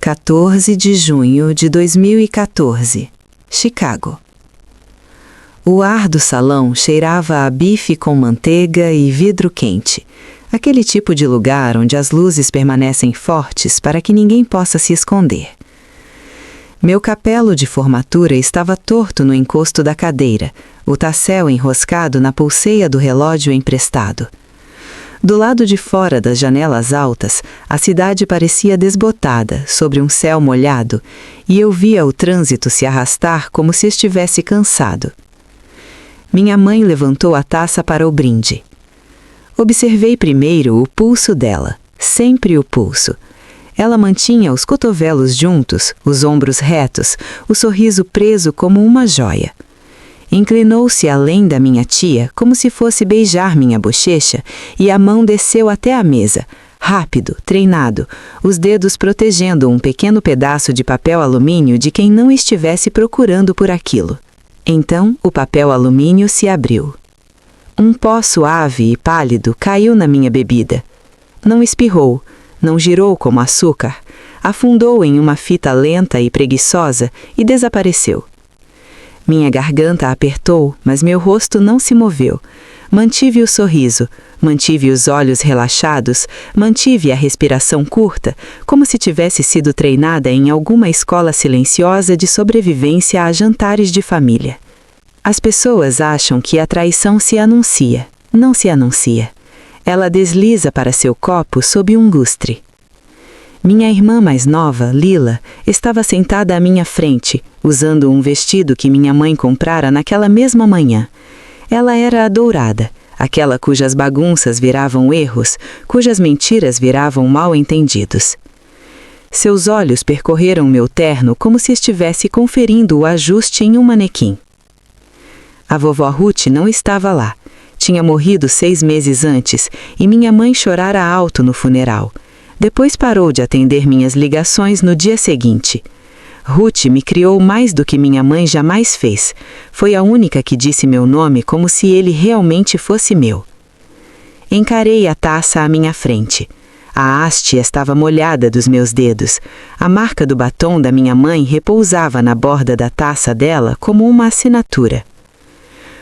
14 de junho de 2014, Chicago. O ar do salão cheirava a bife com manteiga e vidro quente, aquele tipo de lugar onde as luzes permanecem fortes para que ninguém possa se esconder. Meu capelo de formatura estava torto no encosto da cadeira, o tassel enroscado na pulseira do relógio emprestado. Do lado de fora das janelas altas, a cidade parecia desbotada, sobre um céu molhado, e eu via o trânsito se arrastar como se estivesse cansado. Minha mãe levantou a taça para o brinde. Observei primeiro o pulso dela, sempre o pulso. Ela mantinha os cotovelos juntos, os ombros retos, o sorriso preso como uma joia. Inclinou-se além da minha tia, como se fosse beijar minha bochecha, e a mão desceu até a mesa, rápido, treinado, os dedos protegendo um pequeno pedaço de papel alumínio de quem não estivesse procurando por aquilo. Então, o papel alumínio se abriu. Um pó suave e pálido caiu na minha bebida. Não espirrou, não girou como açúcar, afundou em uma fita lenta e preguiçosa e desapareceu. Minha garganta apertou, mas meu rosto não se moveu. Mantive o sorriso, mantive os olhos relaxados, mantive a respiração curta, como se tivesse sido treinada em alguma escola silenciosa de sobrevivência a jantares de família. As pessoas acham que a traição se anuncia. Não se anuncia. Ela desliza para seu copo sob um lustre. Minha irmã mais nova, Lila, estava sentada à minha frente, usando um vestido que minha mãe comprara naquela mesma manhã. Ela era a dourada, aquela cujas bagunças viravam erros, cujas mentiras viravam mal-entendidos. Seus olhos percorreram meu terno como se estivesse conferindo o ajuste em um manequim. A vovó Ruth não estava lá. Tinha morrido 6 meses antes e minha mãe chorara alto no funeral. Depois parou de atender minhas ligações no dia seguinte. Ruth me criou mais do que minha mãe jamais fez. Foi a única que disse meu nome como se ele realmente fosse meu. Encarei a taça à minha frente. A haste estava molhada dos meus dedos. A marca do batom da minha mãe repousava na borda da taça dela como uma assinatura.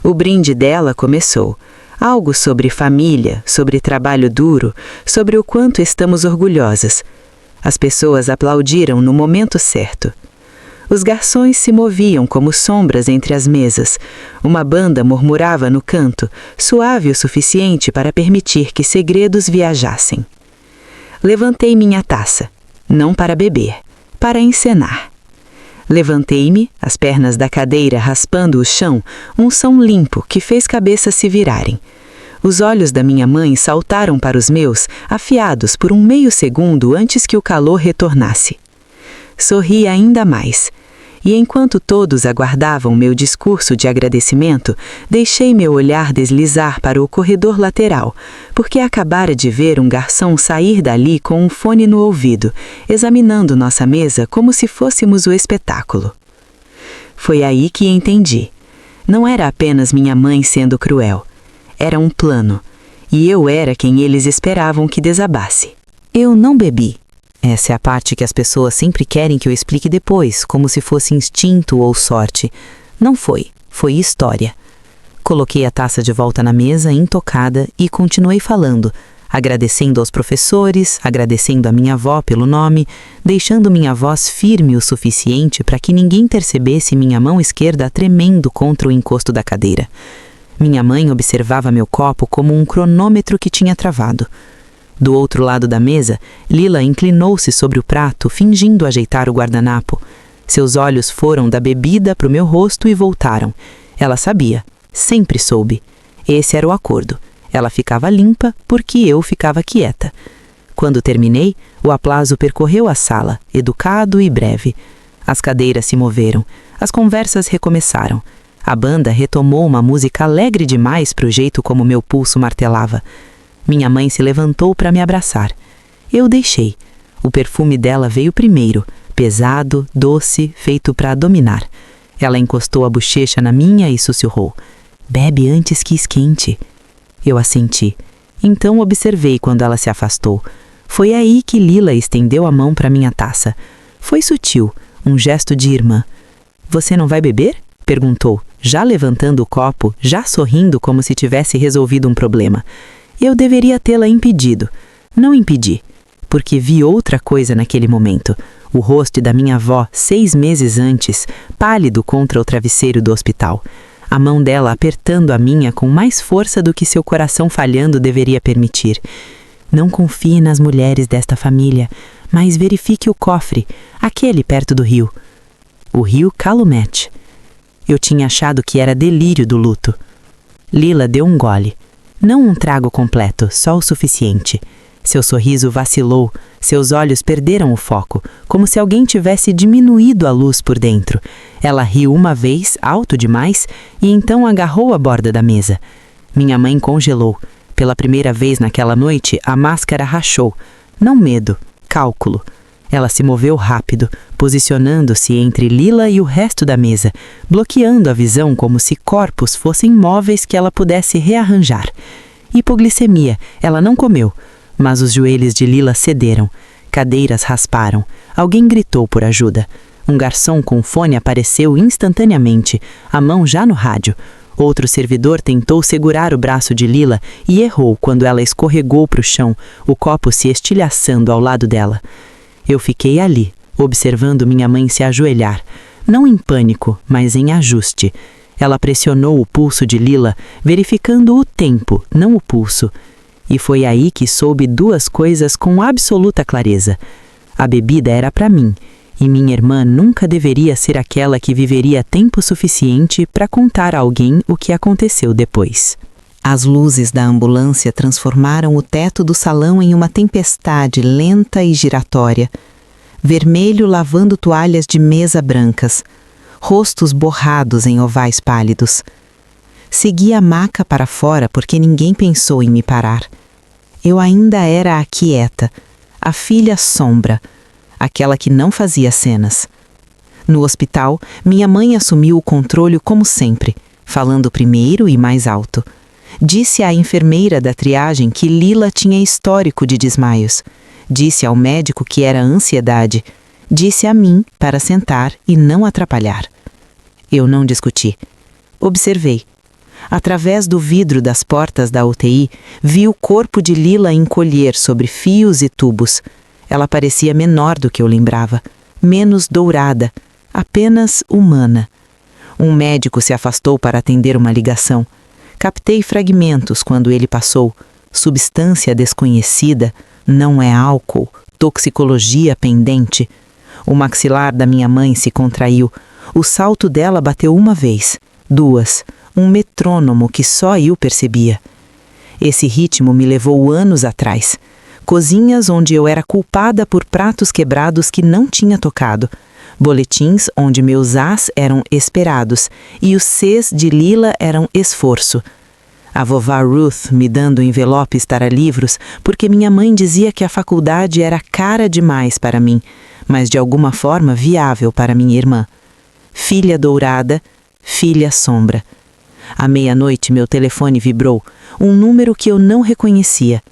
O brinde dela começou. Algo sobre família, sobre trabalho duro, sobre o quanto estamos orgulhosas. As pessoas aplaudiram no momento certo. Os garçons se moviam como sombras entre as mesas. Uma banda murmurava no canto, suave o suficiente para permitir que segredos viajassem. Levantei minha taça, não para beber, para encenar. Levantei-me, as pernas da cadeira raspando o chão, um som limpo que fez cabeças se virarem. Os olhos da minha mãe saltaram para os meus, afiados por um meio segundo antes que o calor retornasse. Sorri ainda mais. E enquanto todos aguardavam meu discurso de agradecimento, deixei meu olhar deslizar para o corredor lateral, porque acabara de ver um garçom sair dali com um fone no ouvido, examinando nossa mesa como se fôssemos o espetáculo. Foi aí que entendi. Não era apenas minha mãe sendo cruel. Era um plano, e eu era quem eles esperavam que desabasse. Eu não bebi. Essa é a parte que as pessoas sempre querem que eu explique depois, como se fosse instinto ou sorte. Não foi, foi história. Coloquei a taça de volta na mesa, intocada, e continuei falando, agradecendo aos professores, agradecendo a minha avó pelo nome, deixando minha voz firme o suficiente para que ninguém percebesse minha mão esquerda tremendo contra o encosto da cadeira. Minha mãe observava meu copo como um cronômetro que tinha travado. Do outro lado da mesa, Lila inclinou-se sobre o prato, fingindo ajeitar o guardanapo. Seus olhos foram da bebida para o meu rosto e voltaram. Ela sabia, sempre soube. Esse era o acordo. Ela ficava limpa porque eu ficava quieta. Quando terminei, o aplauso percorreu a sala, educado e breve. As cadeiras se moveram. As conversas recomeçaram. A banda retomou uma música alegre demais para o jeito como meu pulso martelava. Minha mãe se levantou para me abraçar. Eu deixei. O perfume dela veio primeiro, pesado, doce, feito para dominar. Ela encostou a bochecha na minha e sussurrou: "Bebe antes que esquente." Eu assenti. Então observei quando ela se afastou. Foi aí que Lila estendeu a mão para minha taça. Foi sutil, um gesto de irmã. Você não vai beber? Perguntou, já levantando o copo, já sorrindo como se tivesse resolvido um problema. Eu deveria tê-la impedido. Não impedi, porque vi outra coisa naquele momento. O rosto da minha avó, 6 meses antes, pálido contra o travesseiro do hospital. A mão dela apertando a minha com mais força do que seu coração falhando deveria permitir. Não confie nas mulheres desta família, mas verifique o cofre, aquele perto do rio. O rio Calumet. Eu tinha achado que era delírio do luto. Lila deu um gole. Não um trago completo, só o suficiente. Seu sorriso vacilou, seus olhos perderam o foco, como se alguém tivesse diminuído a luz por dentro. Ela riu uma vez, alto demais, e então agarrou a borda da mesa. Minha mãe congelou. Pela primeira vez naquela noite, a máscara rachou. Não medo, cálculo. Ela se moveu rápido, posicionando-se entre Lila e o resto da mesa, bloqueando a visão como se corpos fossem móveis que ela pudesse rearranjar. Hipoglicemia, ela não comeu, mas os joelhos de Lila cederam. Cadeiras rasparam. Alguém gritou por ajuda. Um garçom com fone apareceu instantaneamente, a mão já no rádio. Outro servidor tentou segurar o braço de Lila e errou quando ela escorregou para o chão, o copo se estilhaçando ao lado dela. Eu fiquei ali, observando minha mãe se ajoelhar, não em pânico, mas em ajuste. Ela pressionou o pulso de Lila, verificando o tempo, não o pulso. E foi aí que soube 2 coisas com absoluta clareza. A bebida era para mim, e minha irmã nunca deveria ser aquela que viveria tempo suficiente para contar a alguém o que aconteceu depois. As luzes da ambulância transformaram o teto do salão em uma tempestade lenta e giratória. Vermelho lavando toalhas de mesa brancas, rostos borrados em ovais pálidos. Segui a maca para fora porque ninguém pensou em me parar. Eu ainda era a quieta, a filha sombra, aquela que não fazia cenas. No hospital, minha mãe assumiu o controle como sempre, falando primeiro e mais alto. Disse à enfermeira da triagem que Lila tinha histórico de desmaios. Disse ao médico que era ansiedade. Disse a mim para sentar e não atrapalhar. Eu não discuti. Observei. Através do vidro das portas da UTI, vi o corpo de Lila encolher sobre fios e tubos. Ela parecia menor do que eu lembrava, menos dourada, apenas humana. Um médico se afastou para atender uma ligação. Captei fragmentos quando ele passou. Substância desconhecida, não é álcool, toxicologia pendente. O maxilar da minha mãe se contraiu. O salto dela bateu 1 vez, 2, um metrônomo que só eu percebia. Esse ritmo me levou anos atrás. Cozinhas onde eu era culpada por pratos quebrados que não tinha tocado. Boletins onde meus As eram esperados e os Cs de Lila eram esforço. A vovó Ruth me dando envelopes para livros porque minha mãe dizia que a faculdade era cara demais para mim, mas de alguma forma viável para minha irmã. Filha dourada, filha sombra. À meia-noite meu telefone vibrou, um número que eu não reconhecia.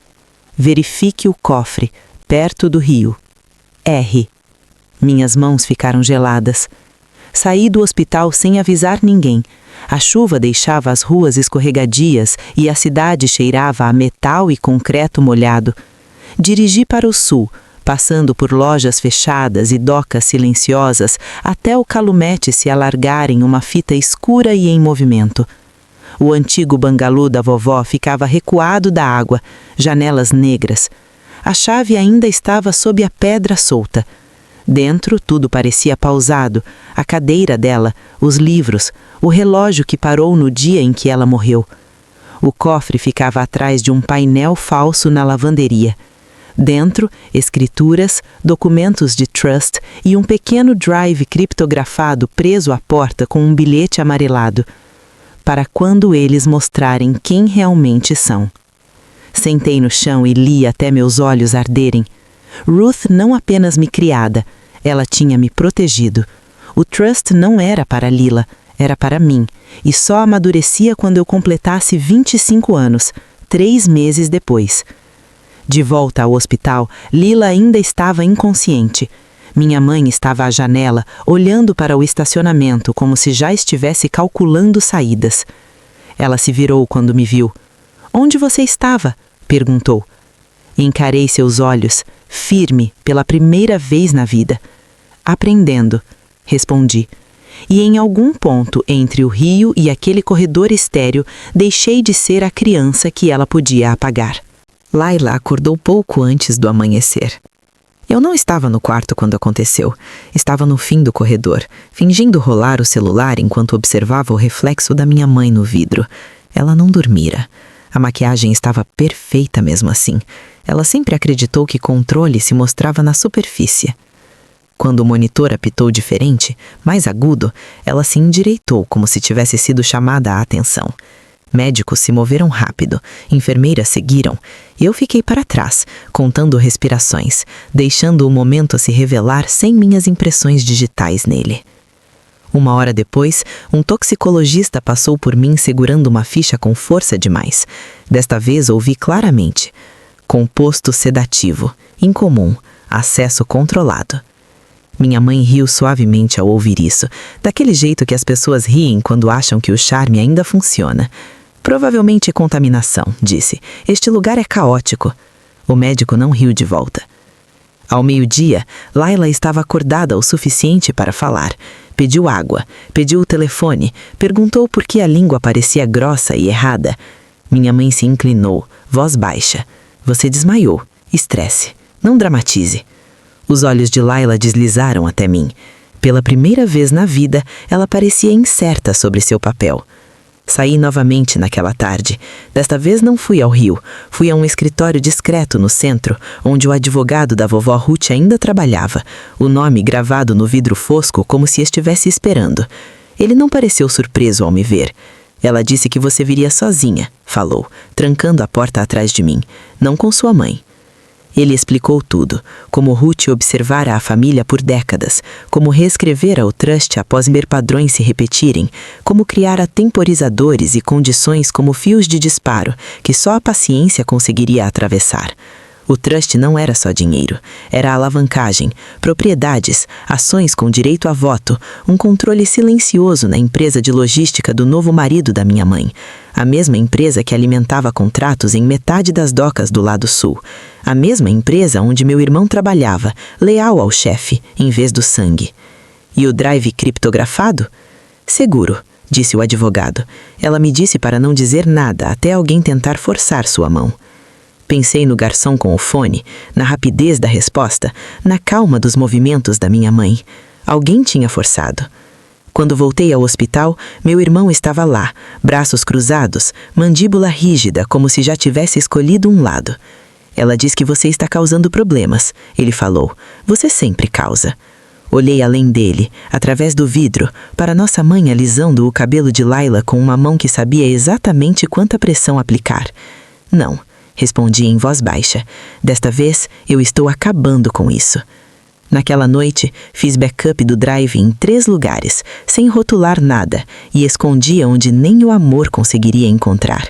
Verifique o cofre, perto do rio. R. Minhas mãos ficaram geladas. Saí do hospital sem avisar ninguém. A chuva deixava as ruas escorregadias e a cidade cheirava a metal e concreto molhado. Dirigi para o sul, passando por lojas fechadas e docas silenciosas, até o Calumet se alargar em uma fita escura e em movimento. O antigo bangalô da vovó ficava recuado da água, janelas negras. A chave ainda estava sob a pedra solta. Dentro, tudo parecia pausado, a cadeira dela, os livros, o relógio que parou no dia em que ela morreu. O cofre ficava atrás de um painel falso na lavanderia. Dentro, escrituras, documentos de trust e um pequeno drive criptografado preso à porta com um bilhete amarelado. Para quando eles mostrarem quem realmente são. Sentei no chão e li até meus olhos arderem. Ruth não apenas me criada, ela tinha me protegido. O trust não era para Lila, era para mim, e só amadurecia quando eu completasse 25 anos, 3 meses depois. De volta ao hospital, Lila ainda estava inconsciente. Minha mãe estava à janela, olhando para o estacionamento como se já estivesse calculando saídas. Ela se virou quando me viu. "Onde você estava?" perguntou. Encarei seus olhos, firme pela primeira vez na vida. "Aprendendo", respondi. E em algum ponto entre o rio e aquele corredor estéril, deixei de ser a criança que ela podia apagar. Laila acordou pouco antes do amanhecer. Eu não estava no quarto quando aconteceu. Estava no fim do corredor, fingindo rolar o celular enquanto observava o reflexo da minha mãe no vidro. Ela não dormira. A maquiagem estava perfeita mesmo assim. Ela sempre acreditou que controle se mostrava na superfície. Quando o monitor apitou diferente, mais agudo, ela se endireitou como se tivesse sido chamada a atenção. Médicos se moveram rápido, enfermeiras seguiram, e eu fiquei para trás, contando respirações, deixando o momento se revelar sem minhas impressões digitais nele. 1 hora depois, um toxicologista passou por mim segurando uma ficha com força demais. Desta vez ouvi claramente: composto sedativo, incomum, acesso controlado. Minha mãe riu suavemente ao ouvir isso, daquele jeito que as pessoas riem quando acham que o charme ainda funciona. "Provavelmente contaminação", disse. "Este lugar é caótico." O médico não riu de volta. Ao meio-dia, Laila estava acordada o suficiente para falar. Pediu água, pediu o telefone, perguntou por que a língua parecia grossa e errada. Minha mãe se inclinou, voz baixa. "Você desmaiou. Estresse. Não dramatize." Os olhos de Laila deslizaram até mim. Pela primeira vez na vida, ela parecia incerta sobre seu papel. Saí novamente naquela tarde. Desta vez não fui ao Rio. Fui a um escritório discreto no centro, onde o advogado da vovó Ruth ainda trabalhava, o nome gravado no vidro fosco como se estivesse esperando. Ele não pareceu surpreso ao me ver. "Ela disse que você viria sozinha", falou, trancando a porta atrás de mim, "não com sua mãe." Ele explicou tudo, como Ruth observara a família por décadas, como reescrevera o trust após ver padrões se repetirem, como criara temporizadores e condições como fios de disparo, que só a paciência conseguiria atravessar. O trust não era só dinheiro, era alavancagem, propriedades, ações com direito a voto, um controle silencioso na empresa de logística do novo marido da minha mãe, a mesma empresa que alimentava contratos em metade das docas do lado sul, a mesma empresa onde meu irmão trabalhava, leal ao chefe, em vez do sangue. E o drive criptografado? "Seguro", disse o advogado. Ela me disse para não dizer nada até alguém tentar forçar sua mão. Pensei no garçom com o fone, na rapidez da resposta, na calma dos movimentos da minha mãe. Alguém tinha forçado. Quando voltei ao hospital, meu irmão estava lá, braços cruzados, mandíbula rígida, como se já tivesse escolhido um lado. "Ela diz que você está causando problemas", ele falou. "Você sempre causa." Olhei além dele, através do vidro, para nossa mãe alisando o cabelo de Laila com uma mão que sabia exatamente quanta pressão aplicar. "Não", respondi em voz baixa. "Desta vez, eu estou acabando com isso." Naquela noite, fiz backup do drive em 3 lugares, sem rotular nada, e escondia onde nem o amor conseguiria encontrar.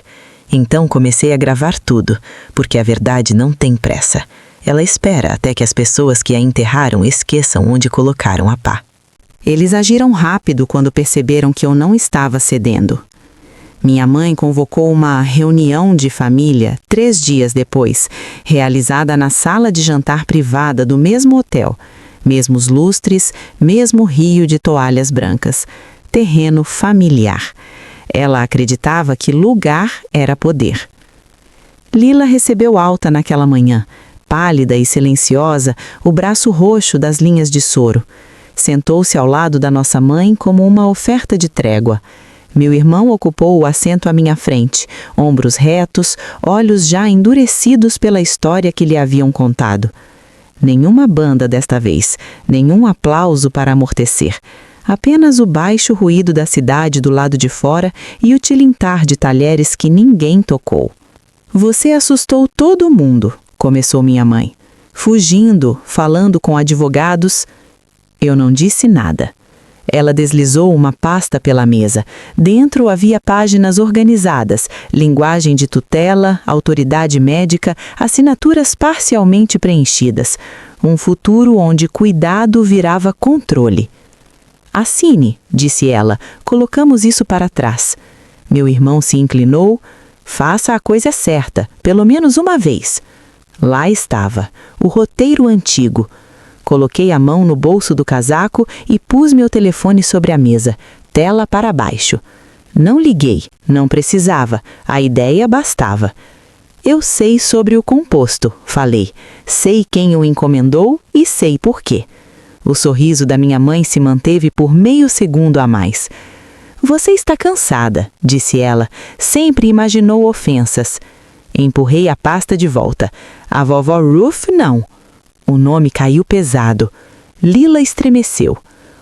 Então comecei a gravar tudo, porque a verdade não tem pressa. Ela espera até que as pessoas que a enterraram esqueçam onde colocaram a pá. Eles agiram rápido quando perceberam que eu não estava cedendo. Minha mãe convocou uma reunião de família 3 dias depois, realizada na sala de jantar privada do mesmo hotel. Mesmos lustres, mesmo rio de toalhas brancas. Terreno familiar. Ela acreditava que lugar era poder. Lila recebeu alta naquela manhã, pálida e silenciosa, o braço roxo das linhas de soro. Sentou-se ao lado da nossa mãe como uma oferta de trégua. Meu irmão ocupou o assento à minha frente, ombros retos, olhos já endurecidos pela história que lhe haviam contado. Nenhuma banda desta vez, nenhum aplauso para amortecer. Apenas o baixo ruído da cidade do lado de fora e o tilintar de talheres que ninguém tocou. "Você assustou todo mundo", começou minha mãe. "Fugindo, falando com advogados." Eu não disse nada. Ela deslizou uma pasta pela mesa. Dentro havia páginas organizadas, linguagem de tutela, autoridade médica, assinaturas parcialmente preenchidas. um futuro onde cuidado virava controle. Assine, disse ela, colocamos isso para trás. Meu irmão se inclinou. Faça a coisa certa, pelo menos uma vez. Lá estava, o roteiro antigo. Coloquei a mão no bolso do casaco e pus meu telefone sobre a mesa, tela para baixo. Não liguei, não precisava, a ideia bastava. Eu sei sobre o composto, falei. Sei quem o encomendou e sei por quê. O sorriso da minha mãe se manteve por meio segundo a mais. Você está cansada, disse ela. Sempre imaginou ofensas. Empurrei a pasta de volta. A vovó Ruth, não. O nome caiu pesado. Lila estremeceu.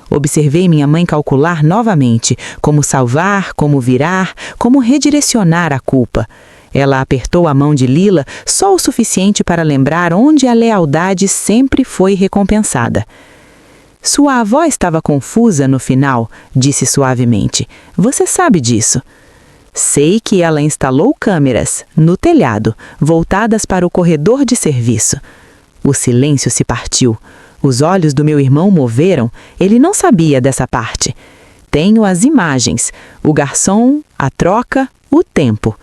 Observei minha mãe calcular novamente como salvar, como virar, como redirecionar a culpa. Ela apertou a mão de Lila só o suficiente para lembrar onde a lealdade sempre foi recompensada. Sua avó estava confusa no final, disse suavemente. Você sabe disso. Sei que ela instalou câmeras, no telhado, voltadas para o corredor de serviço. O silêncio se partiu. Os olhos do meu irmão moveram. Ele não sabia dessa parte. Tenho as imagens, o garçom, a troca, o tempo.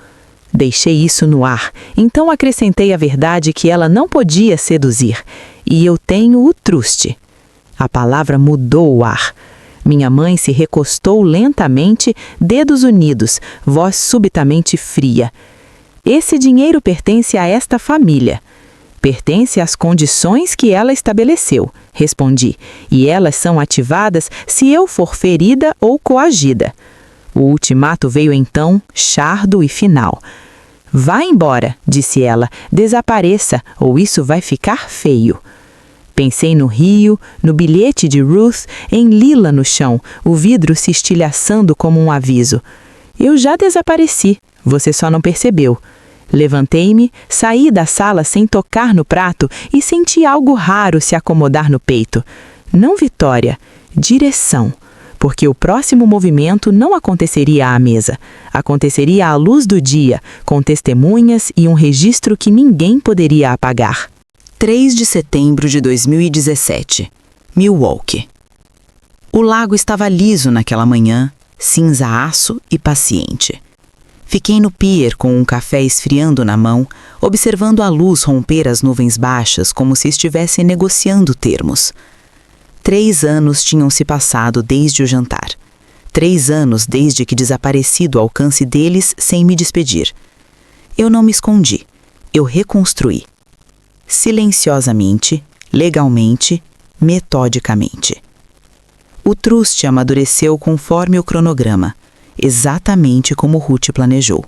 Deixei isso no ar, então acrescentei a verdade que ela não podia seduzir. E eu tenho o truste. A palavra mudou o ar. Minha mãe se recostou lentamente, dedos unidos, voz subitamente fria. Esse dinheiro pertence a esta família. Pertence às condições que ela estabeleceu, respondi, e elas são ativadas se eu for ferida ou coagida. O ultimato veio então, chardo e final. Vá embora, disse ela, desapareça, ou isso vai ficar feio. Pensei no rio, no bilhete de Ruth, em Lila no chão, o vidro se estilhaçando como um aviso. Eu já desapareci, você só não percebeu. Levantei-me, saí da sala sem tocar no prato e senti algo raro se acomodar no peito. Não vitória, direção. Porque o próximo movimento não aconteceria à mesa. Aconteceria à luz do dia, com testemunhas e um registro que ninguém poderia apagar. 3 de setembro de 2017, Milwaukee. O lago estava liso naquela manhã, cinza-aço e paciente. Fiquei no pier com um café esfriando na mão, observando a luz romper as nuvens baixas como se estivesse negociando termos. 3 anos tinham se passado desde o jantar. 3 anos desde que desapareci do alcance deles sem me despedir. Eu não me escondi. Eu reconstruí. Silenciosamente, legalmente, metodicamente. O truste amadureceu conforme o cronograma, exatamente como Ruth planejou.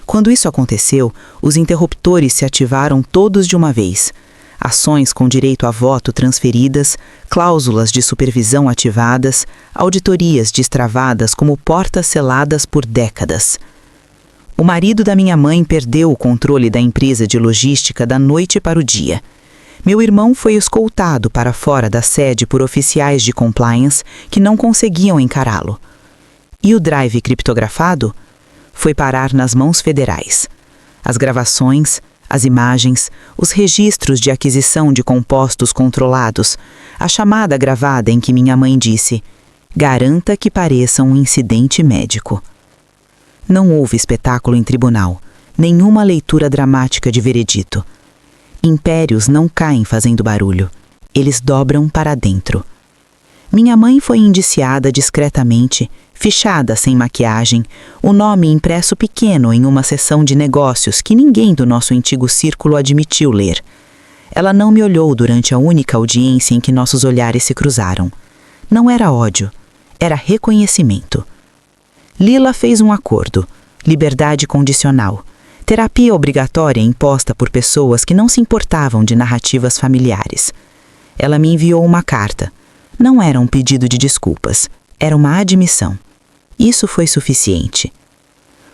Quando isso aconteceu, os interruptores se ativaram todos de uma vez. Ações com direito a voto transferidas, cláusulas de supervisão ativadas, auditorias destravadas como portas seladas por décadas. O marido da minha mãe perdeu o controle da empresa de logística da noite para o dia. Meu irmão foi escoltado para fora da sede por oficiais de compliance que não conseguiam encará-lo. E o drive criptografado foi parar nas mãos federais. As gravações, as imagens, os registros de aquisição de compostos controlados, a chamada gravada em que minha mãe disse: "Garanta que pareça um incidente médico." Não houve espetáculo em tribunal, nenhuma leitura dramática de veredito. Impérios não caem fazendo barulho, eles dobram para dentro. Minha mãe foi indiciada discretamente, fichada sem maquiagem, o nome impresso pequeno em uma seção de negócios que ninguém do nosso antigo círculo admitiu ler. Ela não me olhou durante a única audiência em que nossos olhares se cruzaram. Não era ódio, era reconhecimento. Lila fez um acordo, liberdade condicional, terapia obrigatória imposta por pessoas que não se importavam de narrativas familiares. Ela me enviou uma carta. Não era um pedido de desculpas, era uma admissão. Isso foi suficiente.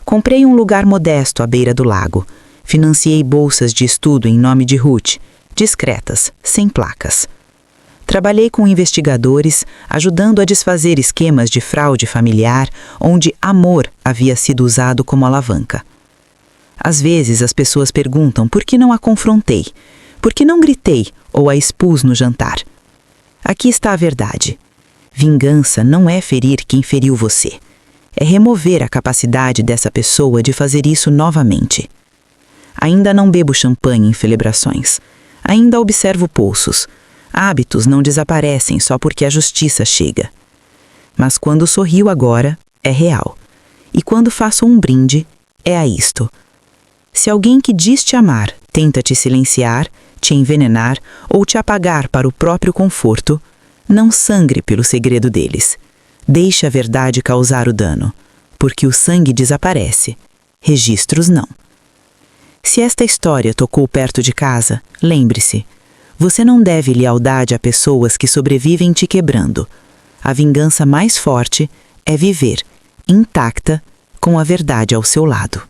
Comprei um lugar modesto à beira do lago. Financiei bolsas de estudo em nome de Ruth, discretas, sem placas. Trabalhei com investigadores, ajudando a desfazer esquemas de fraude familiar, onde amor havia sido usado como alavanca. Às vezes as pessoas perguntam por que não a confrontei. Por que não gritei ou a expus no jantar? Aqui está a verdade. Vingança não é ferir quem feriu você. É remover a capacidade dessa pessoa de fazer isso novamente. Ainda não bebo champanhe em celebrações. Ainda observo pulsos. Hábitos não desaparecem só porque a justiça chega. Mas quando sorrio agora, é real. E quando faço um brinde, é a isto. Se alguém que diz te amar tenta te silenciar, te envenenar ou te apagar para o próprio conforto, não sangre pelo segredo deles. Deixe a verdade causar o dano, porque o sangue desaparece, registros não. Se esta história tocou perto de casa, lembre-se, você não deve lealdade a pessoas que sobrevivem te quebrando. A vingança mais forte é viver, intacta, com a verdade ao seu lado.